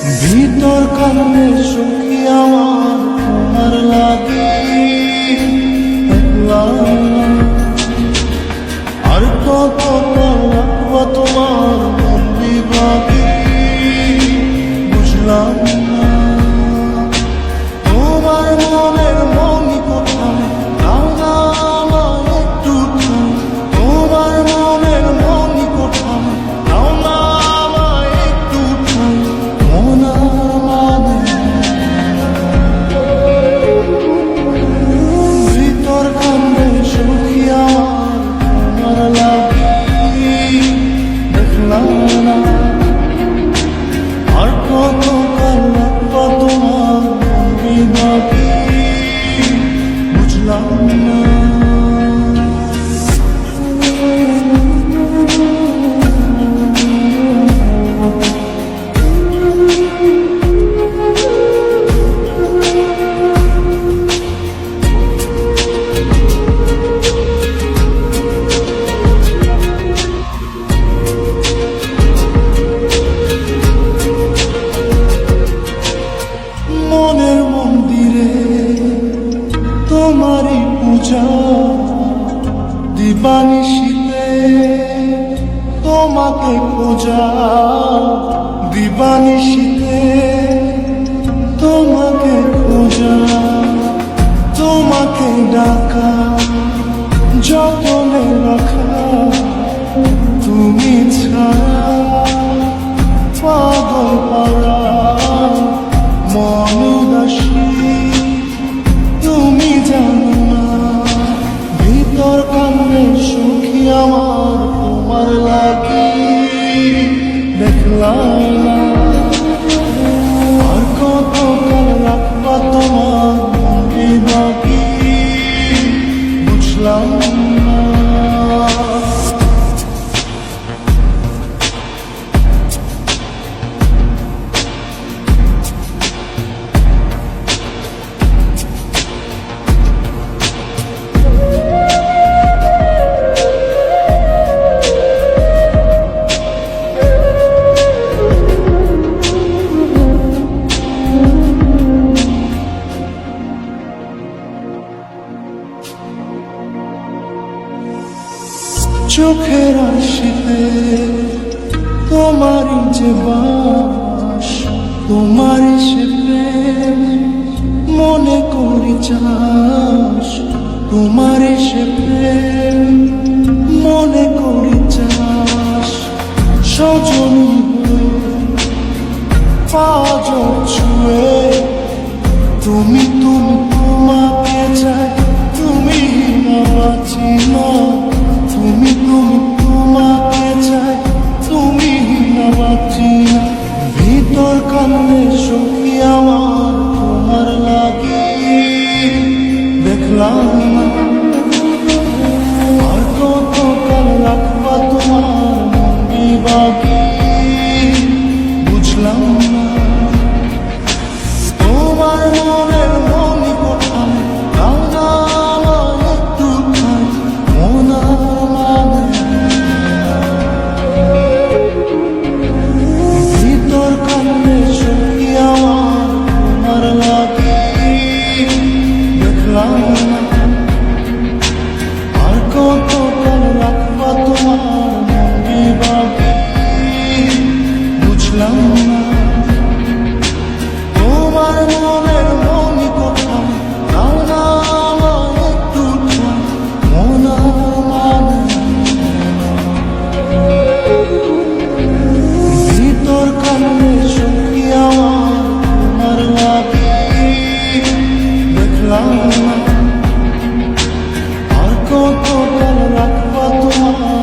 ভিতর কান্নে সুখী আমার তোমার লাগে একলা। আর কত রাখবো তোমার মন বিভাগে বুঝলাম না। তোমার মনের মনি কোথায় দাও না আমায় একটু ঠাঁই। তোমার মনের মনি কোথায় দাও না আমায় একটু ঠাঁই। ভিতর কান্দে সুখী আমার তোমার লাগে দেখলাম না। আর কত কাল রাখবো তোমার মন বিভাগে বুঝলাম না। মনের মন্দিরে তোমারই পূজা দিবানিশীতে তোমাকে পূজা দিবানিশীতে তোমাকে পূজা। তোমাকে ডাকা যতনে রাখা তুমি ছাড়া পাগল পাড়া মন উদাসী তুমি জানো না। ভিতর কান্নে সুখী আমার তোমার লাগে দেখলাম না। আর কত কাল রাখবা তোমার মন বিভাগে বুঝলাম না। চোখের আশিতে তোমারই যে বাস তোমারই সে প্রেম মনে করি চাস। তোমারই সে প্রেম মনে করি চাস। সজনী হয়ে পাঁচ ছুঁয়ে তুমি তুমি তোমাকে চাই। তুমি না বাঁচি না তুমি তুমি তোমাকে চাই। তুমি না বাঁচি না। ভিতর কান্নে সুখী আমার তোমার লাগে দেখলাম না। আর কত কাল রাখবা তোমার মন বিভাগে বুঝলাম না। তোমার মনের মনি কোথায় দাও না আমায় একটু ঠাঁই। ভিতর কান্নে সুখী আমার তোমার লাগে দেখলাম না। আর কত কাল রাখবা তোমার মন বিভাগে বুঝলাম না। তোমার মনের মনি কোথায় দাও না আমায় একটু ঠাঁই। ভিতর কান্নে সুখী আমার তোমার লাগে দেখলাম না। আর কত কাল রাখবা তোমার